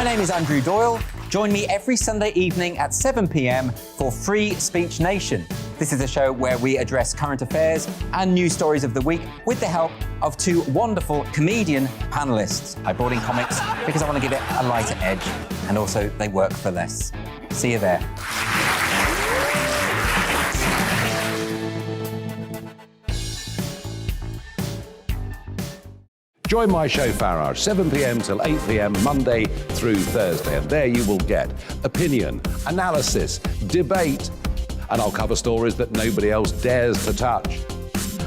My name is Andrew Doyle. Join me every Sunday evening at 7 p.m. for Free Speech Nation. This is a show where we address current affairs and news stories of the week with the help of two wonderful comedian panellists. I brought in comics because I want to give it a lighter edge, and also they work for less. See you there. Join my show Farage, 7 p.m. till 8 p.m. Monday through Thursday, and there you will get opinion, analysis, debate, and I'll cover stories that nobody else dares to touch.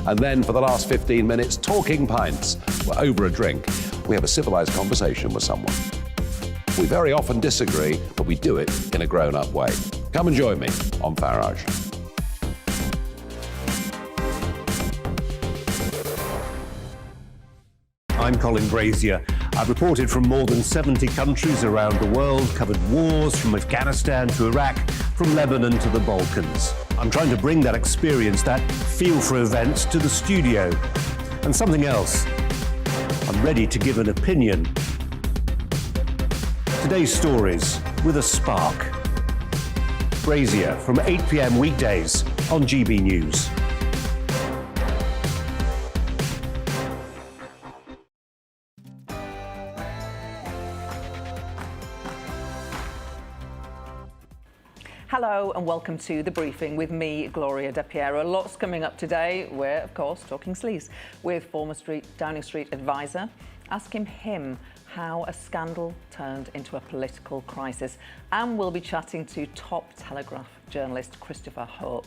And then for the last 15 minutes, talking pints. We're over a drink. We have a civilised conversation with someone. We very often disagree, but we do it in a grown-up way. Come and join me on Farage. I'm Colin Brazier. I've reported from more than 70 countries around the world, covered wars from Afghanistan to Iraq, from Lebanon to the Balkans. I'm trying to bring that experience, that feel for events, to the studio. And something else, I'm ready to give an opinion. Today's stories with a spark. Brazier from 8 p.m. weekdays on GB News. Hello and welcome to The Briefing with me, Gloria De Piero. Lots coming up today. We're, of course, talking sleaze with former Downing Street advisor, asking him how a scandal turned into a political crisis. And we'll be chatting to top Telegraph journalist Christopher Hope,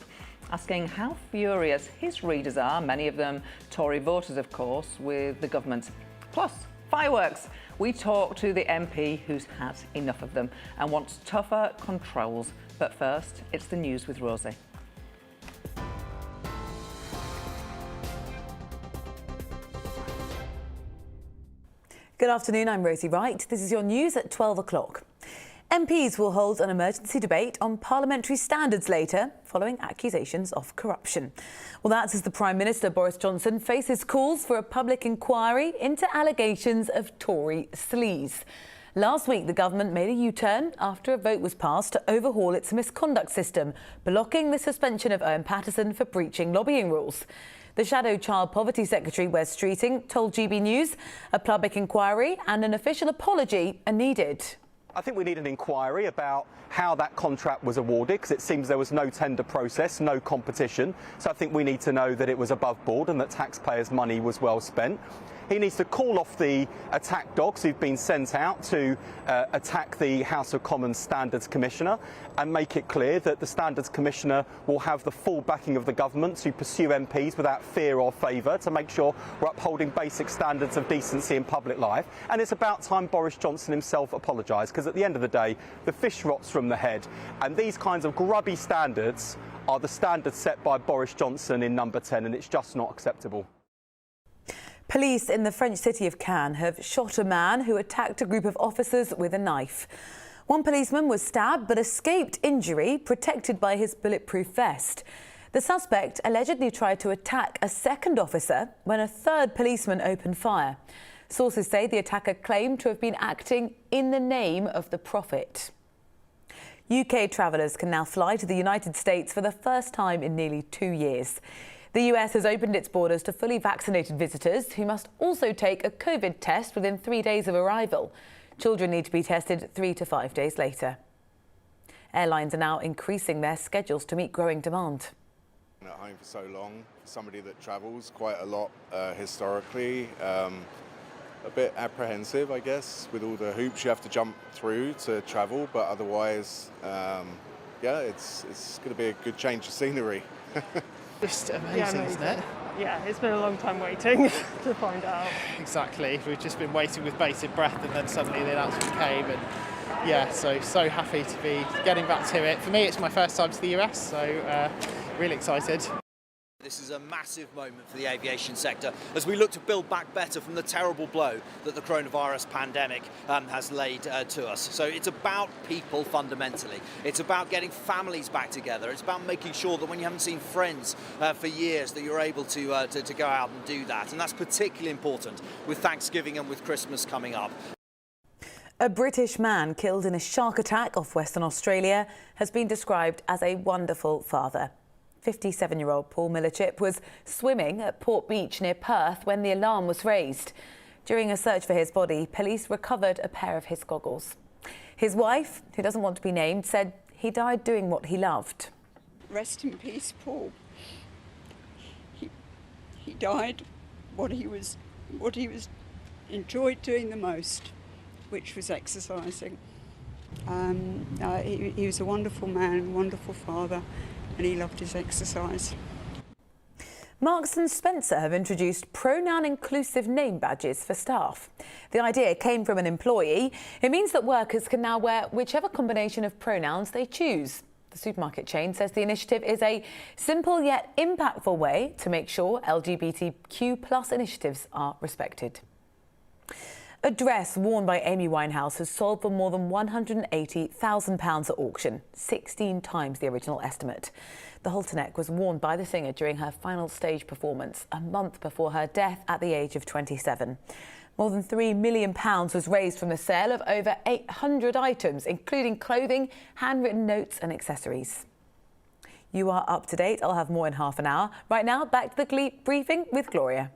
asking how furious his readers are, many of them Tory voters, of course, with the government. Plus, fireworks. We talk to the MP who's had enough of them and wants tougher controls. But first, it's the news with Rosie. Good afternoon, I'm Rosie Wright. This is your news at 12 o'clock. MPs will hold an emergency debate on parliamentary standards later, following accusations of corruption. Well, that's as the Prime Minister, Boris Johnson, faces calls for a public inquiry into allegations of Tory sleaze. Last week, the government made a U-turn after a vote was passed to overhaul its misconduct system, blocking the suspension of Owen Paterson for breaching lobbying rules. The Shadow Child Poverty Secretary, Wes Streeting, told GB News a public inquiry and an official apology are needed. I think we need an inquiry about how that contract was awarded, because it seems there was no tender process, no competition. So I think we need to know that it was above board and that taxpayers' money was well spent. He needs to call off the attack dogs who've been sent out to attack the House of Commons Standards Commissioner, and make it clear that the Standards Commissioner will have the full backing of the government to pursue MPs without fear or favour, to make sure we're upholding basic standards of decency in public life. And it's about time Boris Johnson himself apologised, because at the end of the day, the fish rots from the head. And these kinds of grubby standards are the standards set by Boris Johnson in number 10, and it's just not acceptable. Police in the French city of Cannes have shot a man who attacked a group of officers with a knife. One policeman was stabbed but escaped injury, protected by his bulletproof vest. The suspect allegedly tried to attack a second officer when a third policeman opened fire. Sources say the attacker claimed to have been acting in the name of the Prophet. UK travellers can now fly to the United States for the first time in nearly 2 years. The US has opened its borders to fully vaccinated visitors who must also take a COVID test within 3 days of arrival. Children need to be tested 3 to 5 days later. Airlines are now increasing their schedules to meet growing demand. At home for so long, somebody that travels quite a lot historically, a bit apprehensive, I guess, with all the hoops you have to jump through to travel, but otherwise, yeah, it's going to be a good change of scenery. Just amazing, isn't it? Yeah, it's been a long time waiting to find out. Exactly. We've just been waiting with bated breath, and then suddenly the announcement came, and yeah, so happy to be getting back to it. For me, it's my first time to the US, so really excited. This is a massive moment for the aviation sector as we look to build back better from the terrible blow that the coronavirus pandemic has laid to us. So it's about people fundamentally. It's about getting families back together. It's about making sure that when you haven't seen friends for years that you're able to go out and do that. And that's particularly important with Thanksgiving and with Christmas coming up. A British man killed in a shark attack off Western Australia has been described as a wonderful father. 57-year-old Paul Millichip was swimming at Port Beach near Perth when the alarm was raised. During a search for his body, police recovered a pair of his goggles. His wife, who doesn't want to be named, said he died doing what he loved. Rest in peace, Paul. He died what he enjoyed doing the most, which was exercising. He was a wonderful man, wonderful father, and he loved his exercise. Marks and Spencer have introduced pronoun-inclusive name badges for staff. The idea came from an employee. It means that workers can now wear whichever combination of pronouns they choose. The supermarket chain says the initiative is a simple yet impactful way to make sure LGBTQ+ initiatives are respected. A dress worn by Amy Winehouse has sold for more than £180,000 at auction, 16 times the original estimate. The halter neck was worn by the singer during her final stage performance, a month before her death at the age of 27. More than £3 million was raised from the sale of over 800 items, including clothing, handwritten notes and accessories. You are up to date. I'll have more in half an hour. Right now, back to the briefing with Gloria.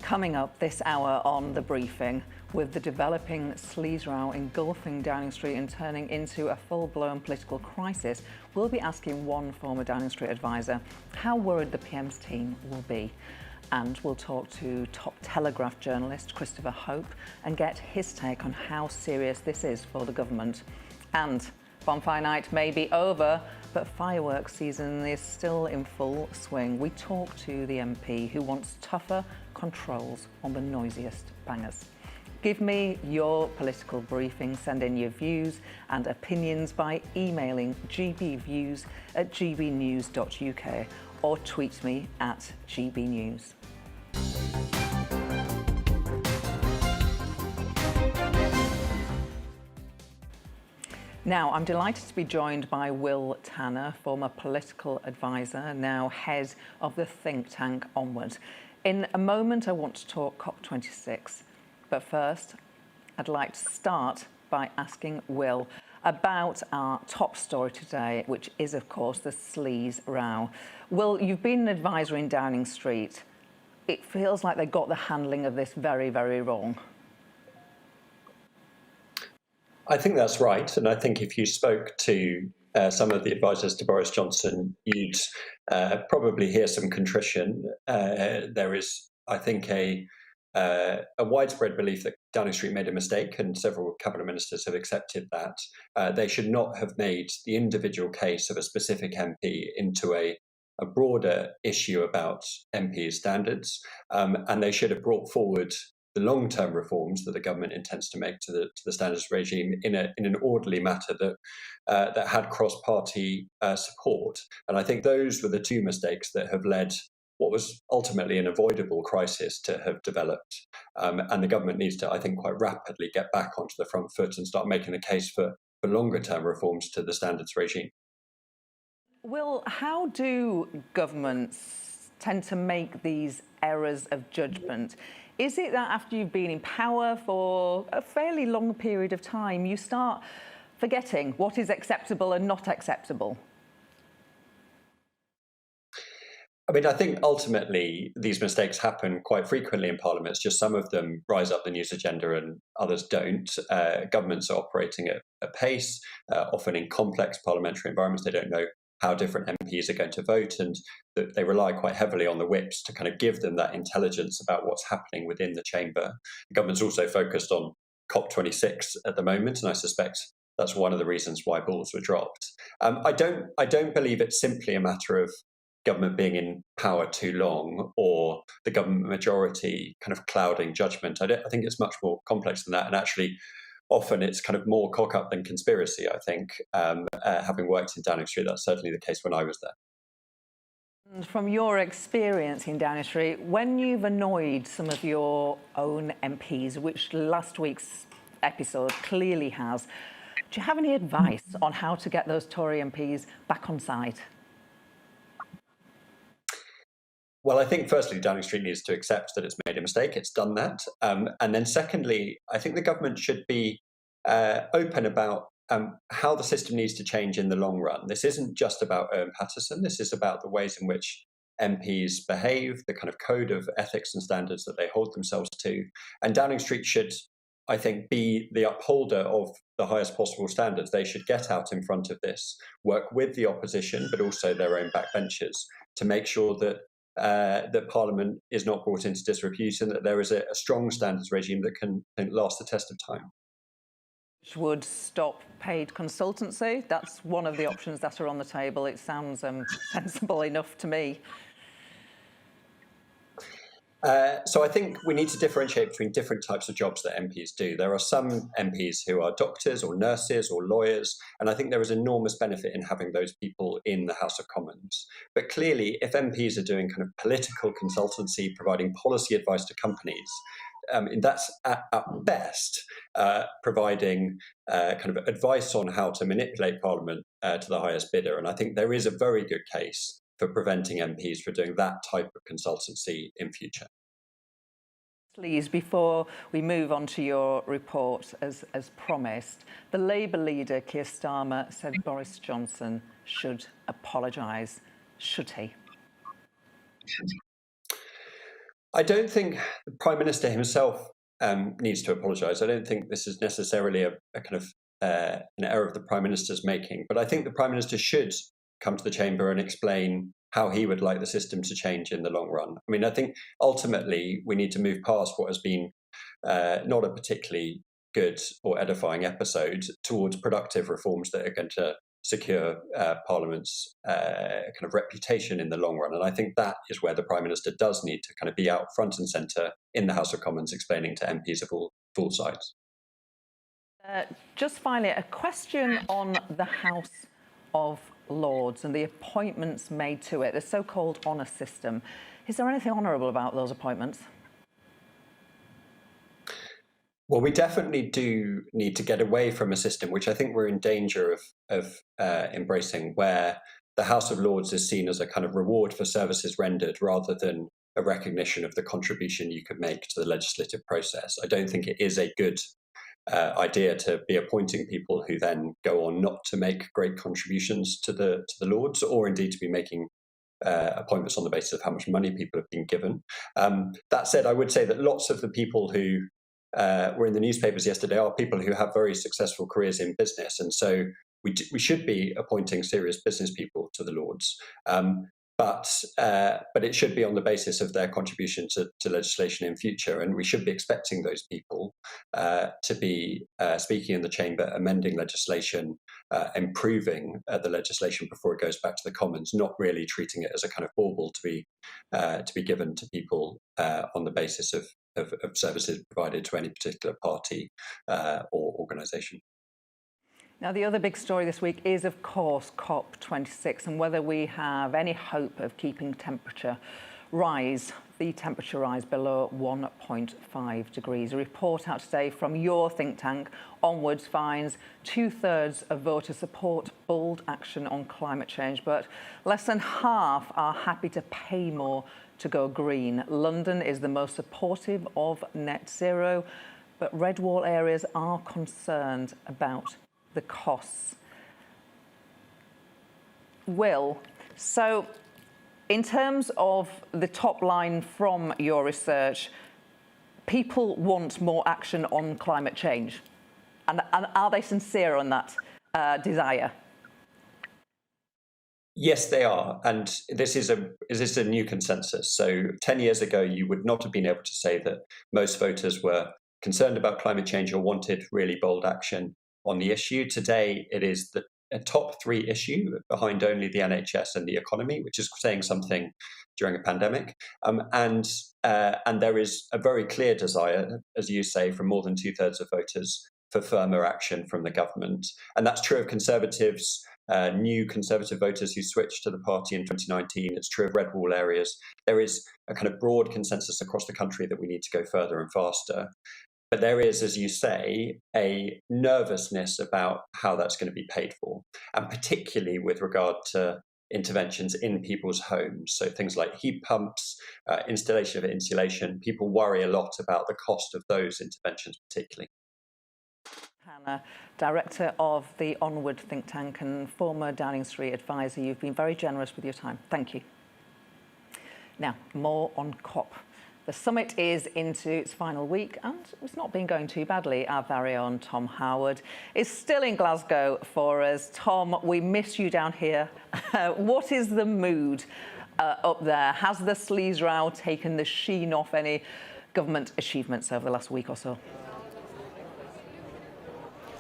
Coming up this hour on The Briefing, with the developing sleaze row engulfing Downing Street and turning into a full-blown political crisis, we'll be asking one former Downing Street advisor how worried the PM's team will be. And we'll talk to top Telegraph journalist Christopher Hope and get his take on how serious this is for the government. And bonfire night may be over, but fireworks season is still in full swing. We talk to the MP who wants tougher controls on the noisiest bangers. Give me your political briefing. Send in your views and opinions by emailing gbviews@gbnews.uk or tweet me at gbnews. Now, I'm delighted to be joined by Will Tanner, former political advisor, now head of the think tank Onward. In a moment, I want to talk COP26. But first, I'd like to start by asking Will about our top story today, which is, of course, the sleaze row. Will, you've been an advisor in Downing Street. It feels like they got the handling of this very, very wrong. I think that's right. And I think if you spoke to some of the advisors to Boris Johnson, you'd probably hear some contrition. There is, I think, a widespread belief that Downing Street made a mistake, and several cabinet ministers have accepted that. They should not have made the individual case of a specific MP into a broader issue about MP standards, and they should have brought forward the long-term reforms that the government intends to make to the standards regime in an orderly matter that had cross-party support. And I think those were the two mistakes that have led what was ultimately an avoidable crisis to have developed. And the government needs to, I think, quite rapidly get back onto the front foot and start making a case for longer-term reforms to the standards regime. Will, how do governments tend to make these errors of judgment? Is it that after you've been in power for a fairly long period of time, you start forgetting what is acceptable and not acceptable? I mean, I think ultimately these mistakes happen quite frequently in parliaments, just some of them rise up the news agenda and others don't. Governments are operating at a pace, often in complex parliamentary environments. They don't know how different MPs are going to vote, and they rely quite heavily on the whips to kind of give them that intelligence about what's happening within the chamber. The government's also focused on COP26 at the moment, and I suspect that's one of the reasons why balls were dropped. I don't believe it's simply a matter of government being in power too long or the government majority kind of clouding judgment. I think it's much more complex than that, and actually often it's kind of more cock-up than conspiracy, I think. Having worked in Downing Street, that's certainly the case when I was there. From your experience in Downing Street, when you've annoyed some of your own MPs, which last week's episode clearly has, do you have any advice on how to get those Tory MPs back on side? Well, I think firstly, Downing Street needs to accept that it's made a mistake. It's done that. And then secondly, I think the government should be open about how the system needs to change in the long run. This isn't just about Owen Paterson. This is about the ways in which MPs behave, the kind of code of ethics and standards that they hold themselves to. And Downing Street should, I think, be the upholder of the highest possible standards. They should get out in front of this, work with the opposition, but also their own backbenchers to make sure that that Parliament is not brought into disrepute and that there is a strong standards regime that can last the test of time. Which would stop paid consultancy. That's one of the options that are on the table. It sounds sensible enough to me. So I think we need to differentiate between different types of jobs that MPs do. There are some MPs who are doctors or nurses or lawyers, and I think there is enormous benefit in having those people in the House of Commons. But clearly, if MPs are doing kind of political consultancy, providing policy advice to companies, that's at best providing kind of advice on how to manipulate Parliament to the highest bidder. And I think there is a very good case for preventing MPs from doing that type of consultancy in future. Please, before we move on to your report, as promised, the Labour leader, Keir Starmer, said Boris Johnson should apologise. Should he? I don't think the Prime Minister himself needs to apologise. I don't think this is necessarily a kind of an error of the Prime Minister's making, but I think the Prime Minister should come to the chamber and explain how he would like the system to change in the long run. I mean, I think ultimately we need to move past what has been not a particularly good or edifying episode towards productive reforms that are going to secure Parliament's kind of reputation in the long run. And I think that is where the Prime Minister does need to kind of be out front and centre in the House of Commons, explaining to MPs of all sides. Just finally, a question on the House of Lords and the appointments made to it, the so-called honour system. Is there anything honourable about those appointments? Well, we definitely do need to get away from a system which I think we're in danger of embracing, where the House of Lords is seen as a kind of reward for services rendered rather than a recognition of the contribution you could make to the legislative process. I don't think it is a good idea to be appointing people who then go on not to make great contributions to the Lords, or indeed to be making appointments on the basis of how much money people have been given. That said, I would say that lots of the people who were in the newspapers yesterday are people who have very successful careers in business, and so we should be appointing serious business people to the Lords. But it should be on the basis of their contribution to legislation in future, and we should be expecting those people to be speaking in the chamber, amending legislation, improving the legislation before it goes back to the Commons, not really treating it as a kind of bauble to be given to people on the basis of services provided to any particular party or organisation. Now, the other big story this week is, of course, COP26 and whether we have any hope of keeping the temperature rise below 1.5 degrees. A report out today from your think tank, Onwards, finds 2/3 of voters support bold action on climate change, but less than half are happy to pay more to go green. London is the most supportive of net zero, but red wall areas are concerned about the costs. Will, so in terms of the top line from your research, people want more action on climate change, and are they sincere on that desire? Yes, they are, and this is a new consensus. So 10 years ago, you would not have been able to say that most voters were concerned about climate change or wanted really bold action on the issue. Today, it is a top three issue behind only the NHS and the economy, which is saying something during a pandemic. And there is a very clear desire, as you say, from more than 2/3 of voters for firmer action from the government. And that's true of Conservatives, new Conservative voters who switched to the party in 2019. It's true of red wall areas. There is a kind of broad consensus across the country that we need to go further and faster. But there is, as you say, a nervousness about how that's going to be paid for, and particularly with regard to interventions in people's homes. So things like heat pumps, installation of insulation. People worry a lot about the cost of those interventions particularly. Hannah, Director of the Onward think tank and former Downing Street advisor, you've been very generous with your time. Thank you. Now, more on COP. The summit is into its final week and it's not been going too badly. Our very own Tom Howard is still in Glasgow for us. Tom, we miss you down here. What is the mood up there? Has the sleaze row taken the sheen off any government achievements over the last week or so?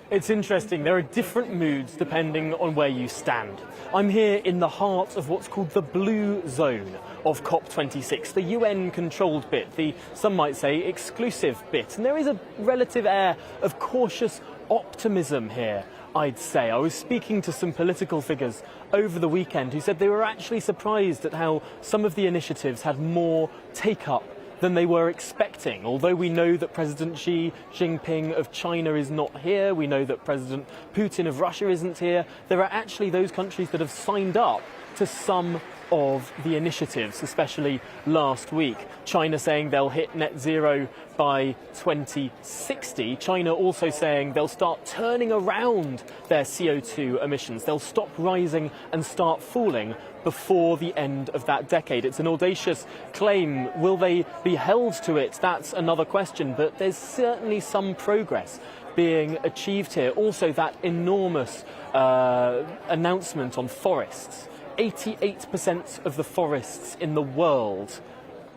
It's interesting, there are different moods depending on where you stand. I'm here in the heart of what's called the blue zone of COP26, the UN-controlled bit, the, some might say, exclusive bit. And there is a relative air of cautious optimism here, I'd say. I was speaking to some political figures over the weekend who said they were actually surprised at how some of the initiatives had more take-up than they were expecting. Although we know that President Xi Jinping of China is not here, we know that President Putin of Russia isn't here, there are actually those countries that have signed up to some of the initiatives, especially last week. China saying they'll hit net zero by 2060. China also saying they'll start turning around their CO2 emissions. They'll stop rising and start falling before the end of that decade. It's an audacious claim. Will they be held to it? That's another question, but there's certainly some progress being achieved here. Also, that enormous announcement on forests. 88% of the forests in the world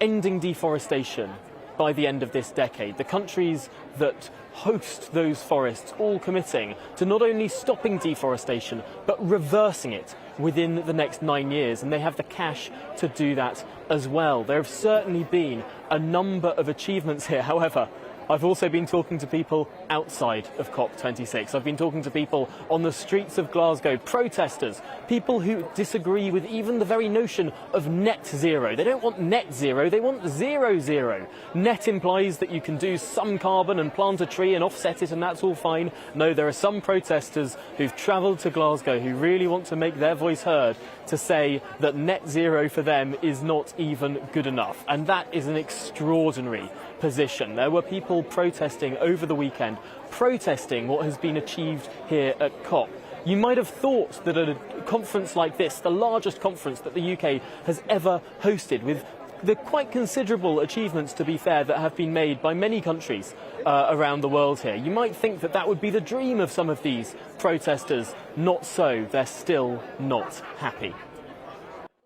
ending deforestation by the end of this decade. The countries that host those forests all committing to not only stopping deforestation, but reversing it within the next 9 years. And they have the cash to do that as well. There have certainly been a number of achievements here. However, I've also been talking to people outside of COP26. I've been talking to people on the streets of Glasgow, protesters, people who disagree with even the very notion of net zero. They don't want net zero, they want zero zero. Net implies that you can do some carbon and plant a tree and offset it and that's all fine. No, there are some protesters who've travelled to Glasgow who really want to make their voice heard to say that net zero for them is not even good enough. And that is an extraordinary position. There were people protesting over the weekend, protesting what has been achieved here at COP. You might have thought that at a conference like this, the largest conference that the UK has ever hosted, with the quite considerable achievements, to be fair, that have been made by many countries around the world here, you might think that that would be the dream of some of these protesters. Not so. They're still not happy.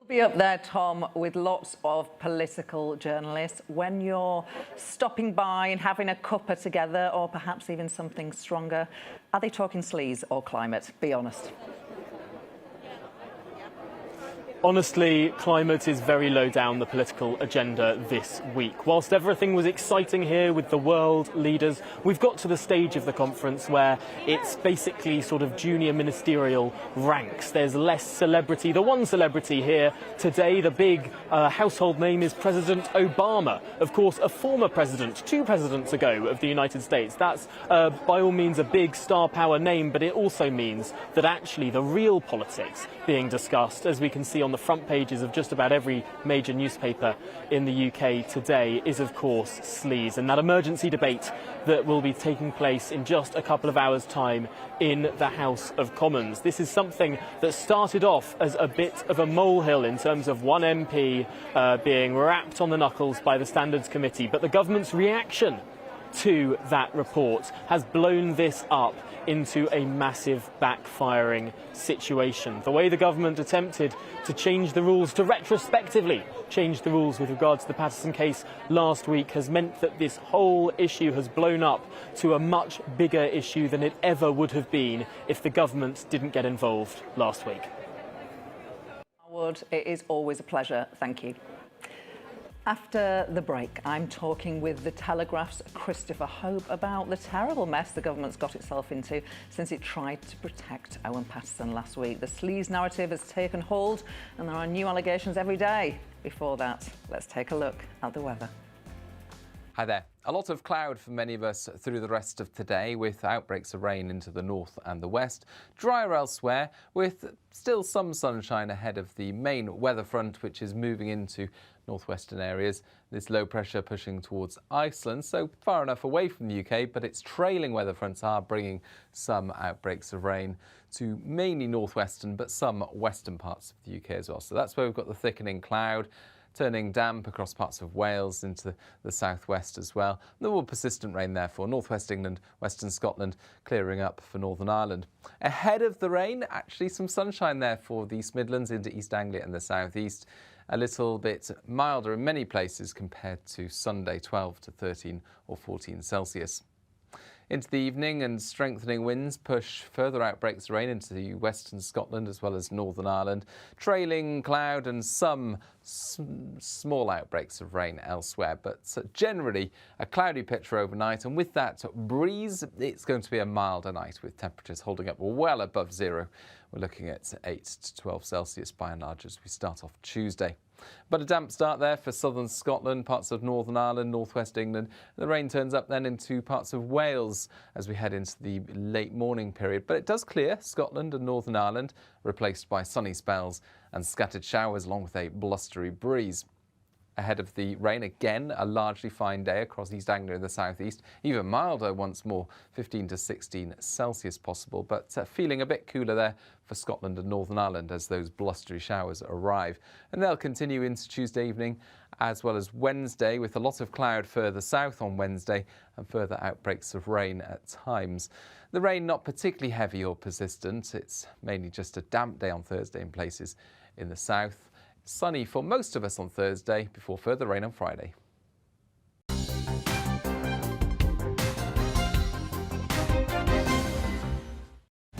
Be up there, Tom, with lots of political journalists. When you're stopping by and having a cuppa together, or perhaps even something stronger, are they talking sleaze or climate? Be honest. Honestly, climate is very low down the political agenda this week. Whilst everything was exciting here with the world leaders, we've got to the stage of the conference where it's basically sort of junior ministerial ranks. There's less celebrity. The one celebrity here today, the big household name, is President Obama. Of course, a former president, 2 presidents ago, of the United States. That's by all means a big star power name, but it also means that actually the real politics being discussed, as we can see on the front pages of just about every major newspaper in the UK today, is of course sleaze, and that emergency debate that will be taking place in just a couple of hours' time in the House of Commons. This is something that started off as a bit of a molehill in terms of one MP being rapped on the knuckles by the Standards Committee, but the government's reaction to that report has blown this up into a massive backfiring situation. The way the government attempted to change the rules, to retrospectively change the rules with regard to the Patterson case last week, has meant that this whole issue has blown up to a much bigger issue than it ever would have been if the government didn't get involved last week. Howard, it is always a pleasure. Thank you. After the break, I'm talking with The Telegraph's Christopher Hope about the terrible mess the government's got itself into since it tried to protect Owen Paterson last week. The sleaze narrative has taken hold and there are new allegations every day. Before that, let's take a look at the weather. Hi there. A lot of cloud for many of us through the rest of today, with outbreaks of rain into the north and the west. Drier elsewhere, with still some sunshine ahead of the main weather front, which is moving into northwestern areas. This low pressure pushing towards Iceland, so far enough away from the UK, but its trailing weather fronts are bringing some outbreaks of rain to mainly northwestern, but some western parts of the UK as well. So that's where we've got the thickening cloud, turning damp across parts of Wales into the southwest as well. The more persistent rain, therefore, northwest England, western Scotland, clearing up for Northern Ireland. Ahead of the rain, actually some sunshine there for the East Midlands into East Anglia and the southeast. A little bit milder in many places compared to Sunday, 12 to 13 or 14 Celsius. Into the evening, and strengthening winds push further outbreaks of rain into the western Scotland as well as Northern Ireland. Trailing cloud and some small outbreaks of rain elsewhere, but generally a cloudy picture overnight, and with that breeze, it's going to be a milder night with temperatures holding up well above zero. We're looking at 8 to 12 Celsius by and large as we start off Tuesday. But a damp start there for southern Scotland, parts of Northern Ireland, northwest England. The rain turns up then into parts of Wales as we head into the late morning period. But it does clear Scotland and Northern Ireland, replaced by sunny spells and scattered showers along with a blustery breeze. Ahead of the rain, again, a largely fine day across East Anglia and the southeast. Even milder once more, 15 to 16 Celsius possible, but feeling a bit cooler there for Scotland and Northern Ireland as those blustery showers arrive. And they'll continue into Tuesday evening as well as Wednesday, with a lot of cloud further south on Wednesday and further outbreaks of rain at times. The rain not particularly heavy or persistent. It's mainly just a damp day on Thursday in places in the south. Sunny for most of us on Thursday before further rain on Friday.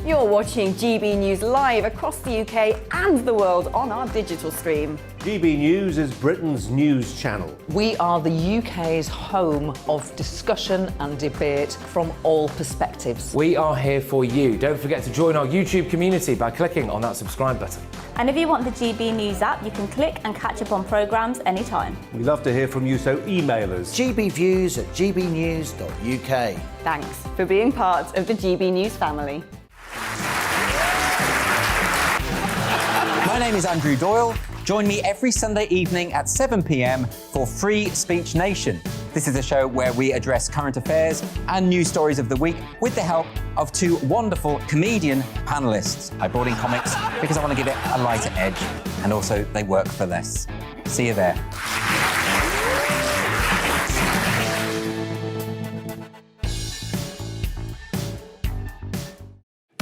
You're watching GB News live across the UK and the world on our digital stream. GB News is Britain's news channel. We are the UK's home of discussion and debate from all perspectives. We are here for you. Don't forget to join our YouTube community by clicking on that subscribe button. And if you want the GB News app, you can click and catch up on programmes anytime. We love to hear from you, so email us. gbviews@gbnews.uk. Thanks for being part of the GB News family. My name is Andrew Doyle. Join me every Sunday evening at 7 p.m. for Free Speech Nation. This is a show where we address current affairs and news stories of the week with the help of two wonderful comedian panellists. I brought in comics because I want to give it a lighter edge, and also they work for less. See you there.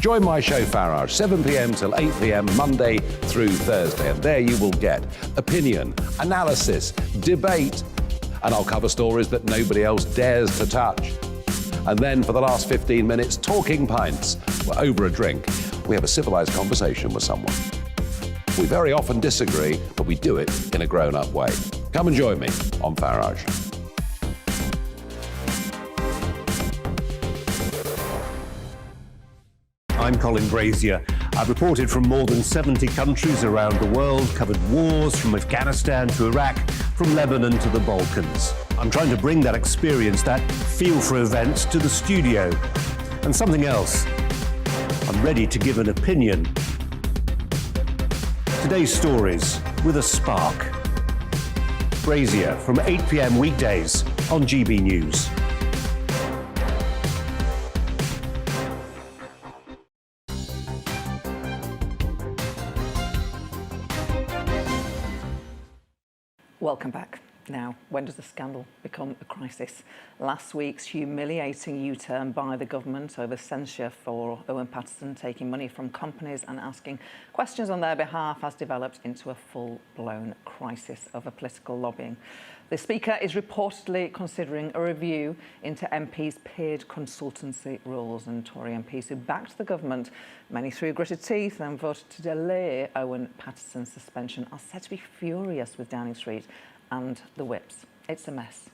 Join my show Farage, 7 p.m. till 8 p.m. Monday through Thursday, and there you will get opinion, analysis, debate, and I'll cover stories that nobody else dares to touch. And then for the last 15 minutes, talking pints. We're over a drink. We have a civilised conversation with someone. We very often disagree, but we do it in a grown-up way. Come and join me on Farage. I'm Colin Brazier. I've reported from more than 70 countries around the world, covered wars from Afghanistan to Iraq, from Lebanon to the Balkans. I'm trying to bring that experience, that feel for events, to the studio. And something else. I'm ready to give an opinion. Today's stories with a spark. Brazier from 8 p.m. weekdays on GB News. Welcome back. Now, when does a scandal become a crisis? Last week's humiliating U-turn by the government over censure for Owen Paterson taking money from companies and asking questions on their behalf has developed into a full-blown crisis over political lobbying. The Speaker is reportedly considering a review into MPs' paid consultancy rules, and Tory MPs who backed the government, many through gritted teeth and voted to delay Owen Paterson's suspension, are said to be furious with Downing Street and the whips. It's a mess.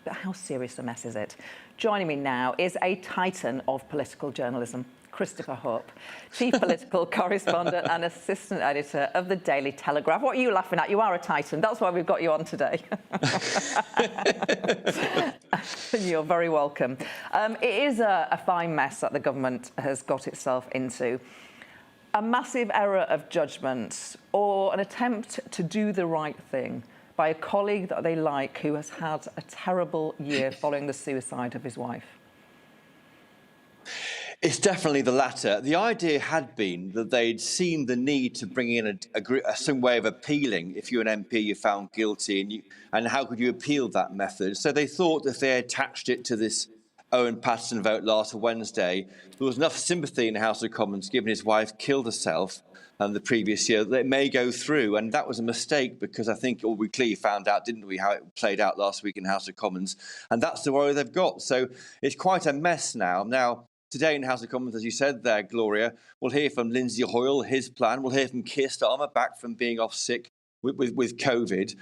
But how serious a mess is it? Joining me now is a titan of political journalism. Christopher Hope, Chief Political Correspondent and Assistant Editor of the Daily Telegraph. What are you laughing at? You are a titan. That's why we've got you on today. You're very welcome. It is a fine mess that the government has got itself into. A massive error of judgment or an attempt to do the right thing by a colleague that they like who has had a terrible year following the suicide of his wife. It's definitely the latter. The idea had been that they'd seen the need to bring in some way of appealing if you're an MP, you're found guilty, and how could you appeal that method? So they thought if they attached it to this Owen Paterson vote last Wednesday, there was enough sympathy in the House of Commons, given his wife killed herself the previous year, that it may go through. And that was a mistake because I think we clearly found out, didn't we, how it played out last week in the House of Commons. And that's the worry they've got. So it's quite a mess now. Now, today in the House of Commons, as you said there, Gloria, we'll hear from Lindsay Hoyle, his plan. We'll hear from Keir Starmer, back from being off sick with COVID.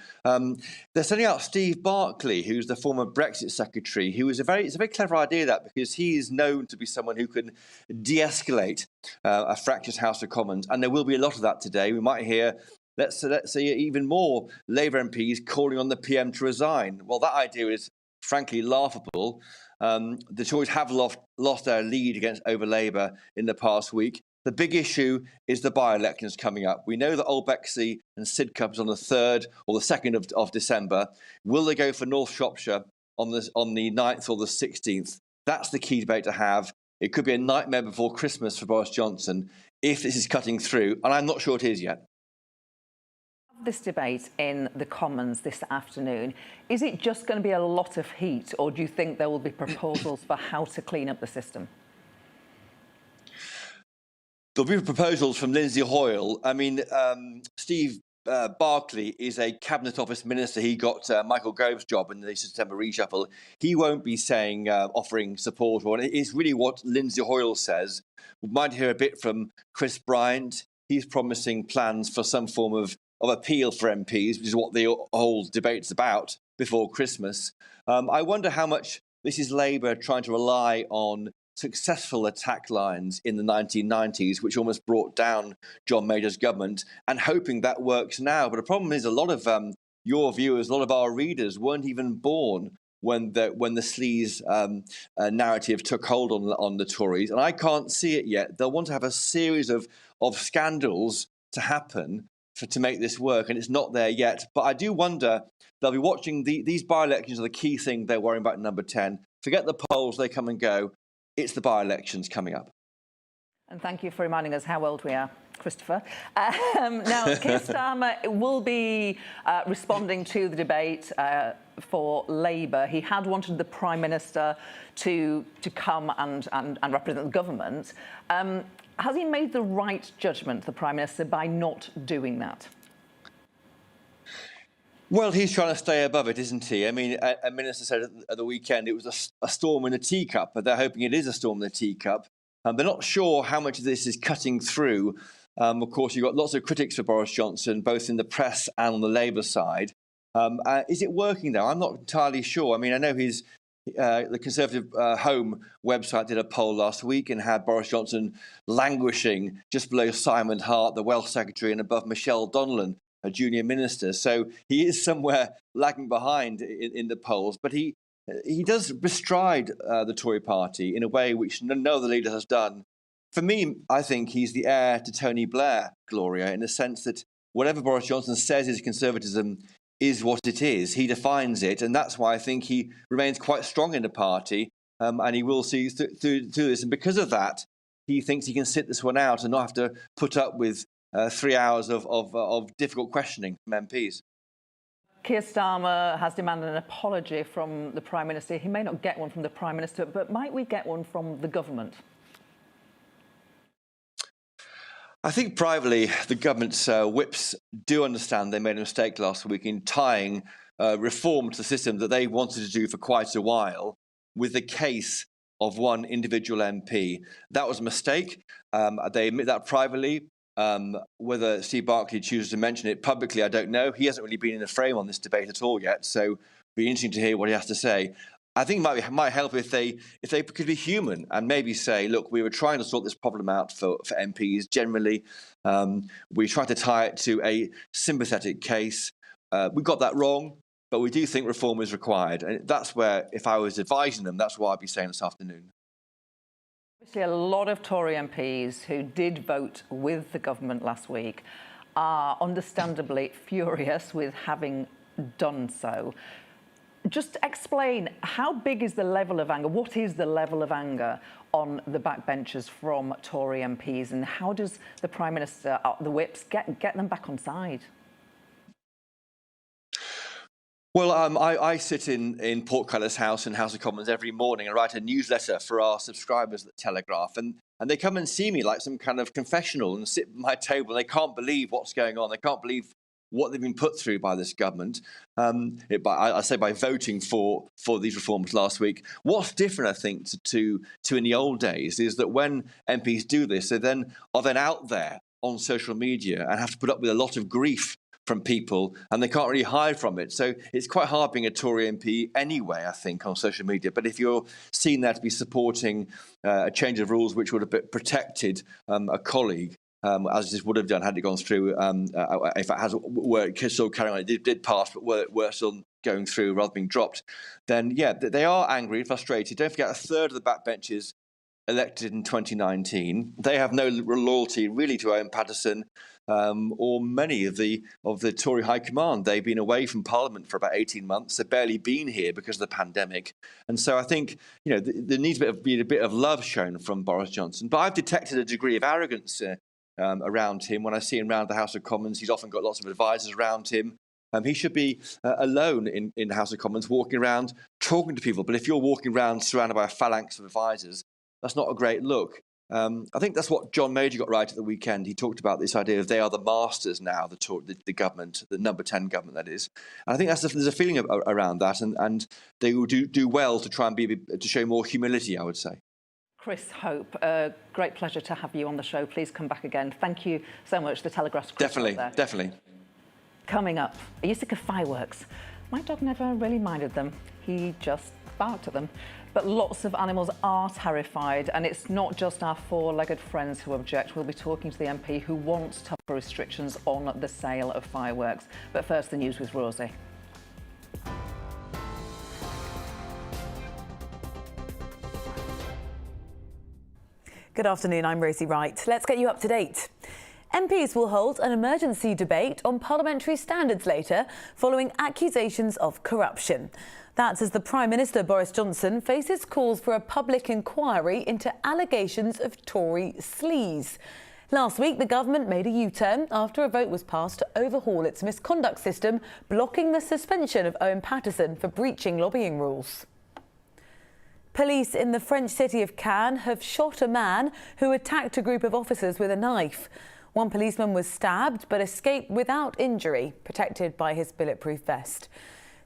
They're sending out Steve Barclay, who's the former Brexit secretary, who is it's a very clever idea, that, because he is known to be someone who can de-escalate a fractious House of Commons. And there will be a lot of that today. We might hear, let's say, even more Labour MPs calling on the PM to resign. Well, that idea is frankly laughable. The Tories have lost their lead over Labour in the past week. The big issue is the by-elections coming up. We know that Old Bexley and Sidcup is on the 3rd or the 2nd of December. Will they go for North Shropshire on the 9th or the 16th? That's the key debate to have. It could be a nightmare before Christmas for Boris Johnson if this is cutting through, and I'm not sure it is yet. This debate in the Commons this afternoon, is it just going to be a lot of heat, or do you think there will be proposals for how to clean up the system? There'll be proposals from Lindsay Hoyle. I mean, Steve Barclay is a Cabinet Office minister. He got Michael Gove's job in the September reshuffle. He won't be saying, offering support, or it is really what Lindsay Hoyle says. We might hear a bit from Chris Bryant. He's promising plans for some form of appeal for MPs, which is what the whole debate's about, before Christmas. I wonder how much this is Labour trying to rely on successful attack lines in the 1990s, which almost brought down John Major's government, and hoping that works now. But the problem is a lot of your viewers, a lot of our readers weren't even born when the sleaze narrative took hold on the Tories, and I can't see it yet. They'll want to have a series of scandals to happen to make this work, and it's not there yet. But I do wonder, they'll be watching these by-elections are the key thing they're worrying about in number 10. Forget the polls, they come and go. It's the by-elections coming up. And thank you for reminding us how old we are, Christopher. Now, Keir Starmer will be responding to the debate for Labour. He had wanted the Prime Minister to come and represent the government. Has he made the right judgment, the Prime Minister, by not doing that? Well, he's trying to stay above it, isn't he? I mean, a minister said at the weekend it was a storm in a teacup, but they're hoping it is a storm in a teacup. They're not sure how much of this is cutting through. Of course, you've got lots of critics for Boris Johnson, both in the press and on the Labour side. Is it working, though? I'm not entirely sure. I mean, I know the Conservative Home website did a poll last week and had Boris Johnson languishing just below Simon Hart, the Welsh Secretary, and above Michelle Donnellan, a junior minister. So he is somewhere lagging behind in the polls, but he does bestride the Tory party in a way which no other leader has done. For me, I think he's the heir to Tony Blair, Gloria, in the sense that whatever Boris Johnson says is conservatism is what it is. He defines it, and that's why I think he remains quite strong in the party, and he will see through this. And because of that, he thinks he can sit this one out and not have to put up with 3 hours of difficult questioning from MPs. Keir Starmer has demanded an apology from the Prime Minister. He may not get one from the Prime Minister, but might we get one from the government? I think privately, the government's whips do understand they made a mistake last week in tying reform to the system that they wanted to do for quite a while with the case of one individual MP. That was a mistake. They admit that privately. Whether Steve Barclay chooses to mention it publicly, I don't know. He hasn't really been in the frame on this debate at all yet, so it'll be interesting to hear what he has to say. I think it might help if they could be human and maybe say, look, we were trying to sort this problem out for MPs generally. We tried to tie it to a sympathetic case. We got that wrong, but we do think reform is required. And that's where, if I was advising them, that's what I'd be saying this afternoon. Obviously, a lot of Tory MPs who did vote with the government last week are understandably furious with having done so. Just explain, how big is the level of anger? What is the level of anger on the backbenchers from Tory MPs, and how does the Prime Minister, the whips, get them back on side? Well, I sit in Portcullis House in House of Commons every morning and write a newsletter for our subscribers at the Telegraph. And they come and see me like some kind of confessional and sit at my table. They can't believe what's going on. They can't believe what they've been put through by this government. I say by voting for these reforms last week. What's different, I think, to in the old days is that when MPs do this, they then are out there on social media and have to put up with a lot of grief from people, and they can't really hide from it. So it's quite hard being a Tory MP anyway, I think, on social media. But if you're seen there to be supporting a change of rules which would have protected a colleague, as this would have done had it gone through, if it has still carrying on, it did pass, but were still going through rather than being dropped, then yeah, they are angry, frustrated. Don't forget, a third of the backbenchers elected in 2019, they have no loyalty really to Owen Paterson or many of the Tory High Command. They've been away from Parliament for about 18 months. They've barely been here because of the pandemic. And so I think, there needs to be a bit of love shown from Boris Johnson. But I've detected a degree of arrogance around him. When I see him around the House of Commons, he's often got lots of advisors around him. He should be alone in the House of Commons, walking around, talking to people. But if you're walking around surrounded by a phalanx of advisors, that's not a great look. I think that's what John Major got right at the weekend. He talked about this idea of they are the masters now, the government, the number 10 government, that is. And I think there's a feeling around that, and they will do well to try and to show more humility, I would say. Chris Hope, great pleasure to have you on the show. Please come back again. Thank you so much. The Telegraph's Chris Definitely. Coming up, are you sick of fireworks? My dog never really minded them. He just barked at them. But lots of animals are terrified, and it's not just our four-legged friends who object. We'll be talking to the MP who wants tougher restrictions on the sale of fireworks. But first, the news with Rosie. Good afternoon, I'm Rosie Wright. Let's get you up to date. MPs will hold an emergency debate on parliamentary standards later, following accusations of corruption. That's as the Prime Minister, Boris Johnson, faces calls for a public inquiry into allegations of Tory sleaze. Last week, the government made a U-turn after a vote was passed to overhaul its misconduct system, blocking the suspension of Owen Paterson for breaching lobbying rules. Police in the French city of Cannes have shot a man who attacked a group of officers with a knife. One policeman was stabbed but escaped without injury, protected by his bulletproof vest.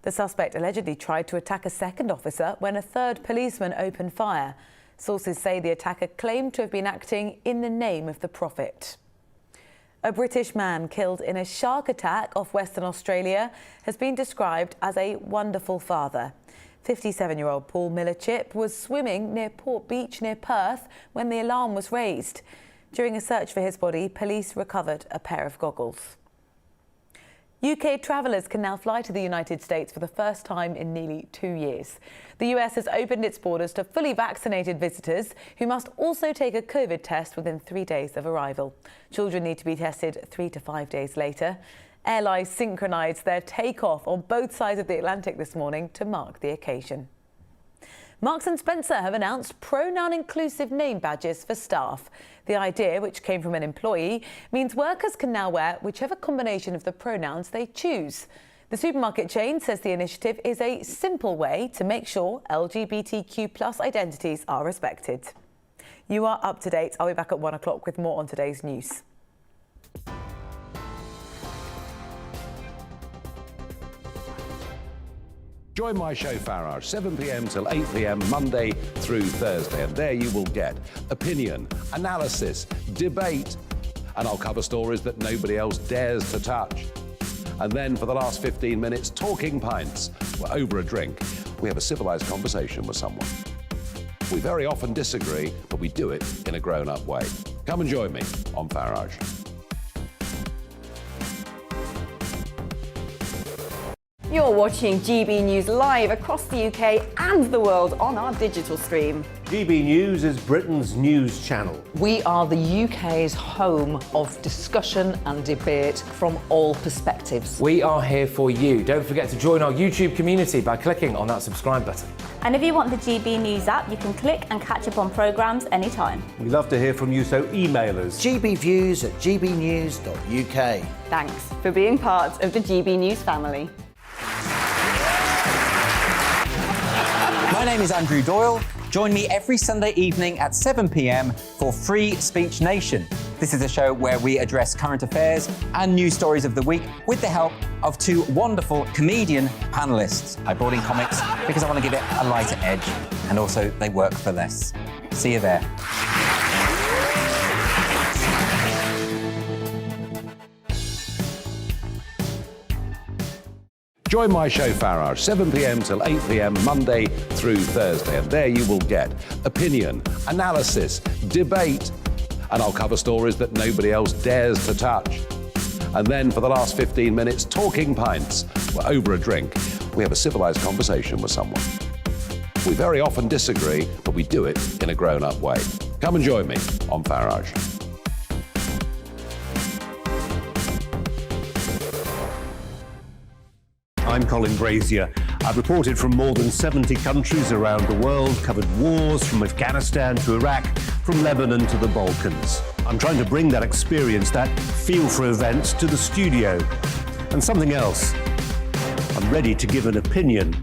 The suspect allegedly tried to attack a second officer when a third policeman opened fire. Sources say the attacker claimed to have been acting in the name of the Prophet. A British man killed in a shark attack off Western Australia has been described as a wonderful father. 57-year-old Paul Miller-Chip was swimming near Port Beach near Perth when the alarm was raised. During a search for his body, police recovered a pair of goggles. UK travellers can now fly to the United States for the first time in nearly 2 years. The US has opened its borders to fully vaccinated visitors who must also take a COVID test within 3 days of arrival. Children need to be tested 3 to 5 days later. Airlines synchronised their takeoff on both sides of the Atlantic this morning to mark the occasion. Marks & Spencer have announced pronoun-inclusive name badges for staff. The idea, which came from an employee, means workers can now wear whichever combination of the pronouns they choose. The supermarket chain says the initiative is a simple way to make sure LGBTQ+ identities are respected. You are up to date. I'll be back at 1 o'clock with more on today's news. Join my show Farage, 7 p.m. till 8 p.m. Monday through Thursday. And there you will get opinion, analysis, debate, and I'll cover stories that nobody else dares to touch. And then for the last 15 minutes, talking pints over a drink we have a civilised conversation with someone. We very often disagree, but we do it in a grown-up way. Come and join me on Farage. You're watching GB News live across the UK and the world on our digital stream. GB News is Britain's news channel. We are the UK's home of discussion and debate from all perspectives. We are here for you. Don't forget to join our YouTube community by clicking on that subscribe button. And if you want the GB News app, you can click and catch up on programmes anytime. We love to hear from you, so email us. gbviews@gbnews.uk. Thanks for being part of the GB News family. My name is Andrew Doyle. Join me every Sunday evening at 7 p.m. for Free Speech Nation. This is a show where we address current affairs and news stories of the week with the help of two wonderful comedian panellists. I brought in comics because I want to give it a lighter edge, and also they work for less. See you there. Join my show Farage, 7 p.m. till 8 p.m. Monday through Thursday, and there you will get opinion, analysis, debate, and I'll cover stories that nobody else dares to touch. And then for the last 15 minutes, talking pints. We're over a drink. We have a civilised conversation with someone. We very often disagree, but we do it in a grown-up way. Come and join me on Farage. I'm Colin Brazier. I've reported from more than 70 countries around the world, covered wars from Afghanistan to Iraq, from Lebanon to the Balkans. I'm trying to bring that experience, that feel for events, to the studio. And something else. I'm ready to give an opinion.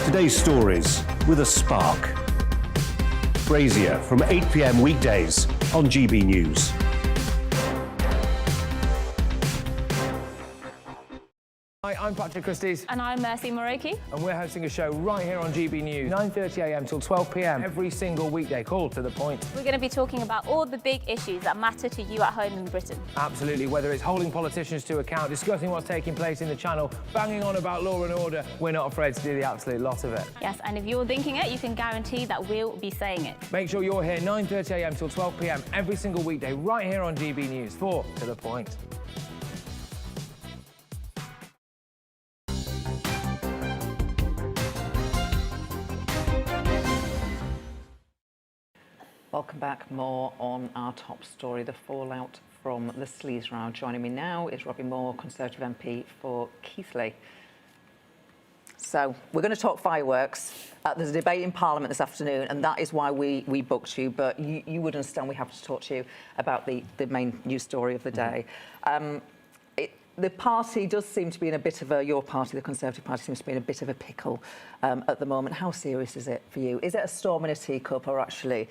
Today's stories with a spark. Brazier from 8 p.m. weekdays on GB News. Hi, I'm Patrick Christie's. And I'm Mercy Moroki. And we're hosting a show right here on GB News, 9:30 a.m. till 12 p.m. every single weekday. Call to the point. We're going to be talking about all the big issues that matter to you at home in Britain. Absolutely, whether it's holding politicians to account, discussing what's taking place in the channel, banging on about law and order, we're not afraid to do the absolute lot of it. Yes, and if you're thinking it, you can guarantee that we'll be saying it. Make sure you're here 9:30 a.m. till 12 p.m. every single weekday right here on GB News for To The Point. Welcome back. More on our top story, the fallout from the sleaze row. Joining me now is Robbie Moore, Conservative MP for Keighley. So we're going to talk fireworks. There's a debate in Parliament this afternoon, and that is why we booked you. But you would understand we have to talk to you about the main news story of the day. The party does seem to be in a bit of a, your party, the Conservative Party, seems to be in a bit of a pickle at the moment. How serious is it for you? Is it a storm in a teacup, or actually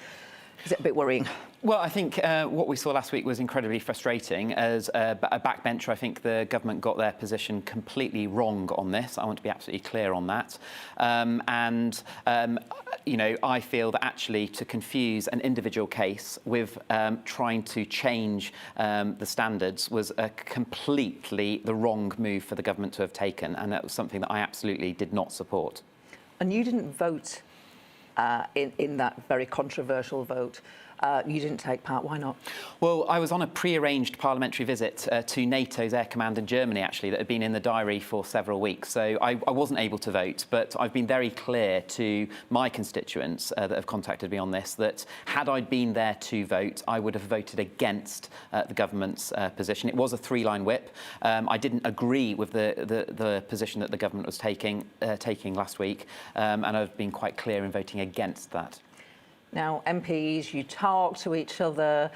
is it a bit worrying? Well, I think what we saw last week was incredibly frustrating. As a backbencher, I think the government got their position completely wrong on this. I want to be absolutely clear on that. You know, I feel that actually to confuse an individual case with trying to change the standards was completely the wrong move for the government to have taken, and that was something that I absolutely did not support. And you didn't vote in that very controversial vote. You didn't take part. Why not? Well, I was on a pre-arranged parliamentary visit to NATO's Air Command in Germany, actually, that had been in the diary for several weeks. So I wasn't able to vote, but I've been very clear to my constituents that have contacted me on this that had I been there to vote, I would have voted against the government's position. It was a three-line whip. I didn't agree with the position that the government was taking last week, and I've been quite clear in voting against that. Now, MPs, you talk to each other,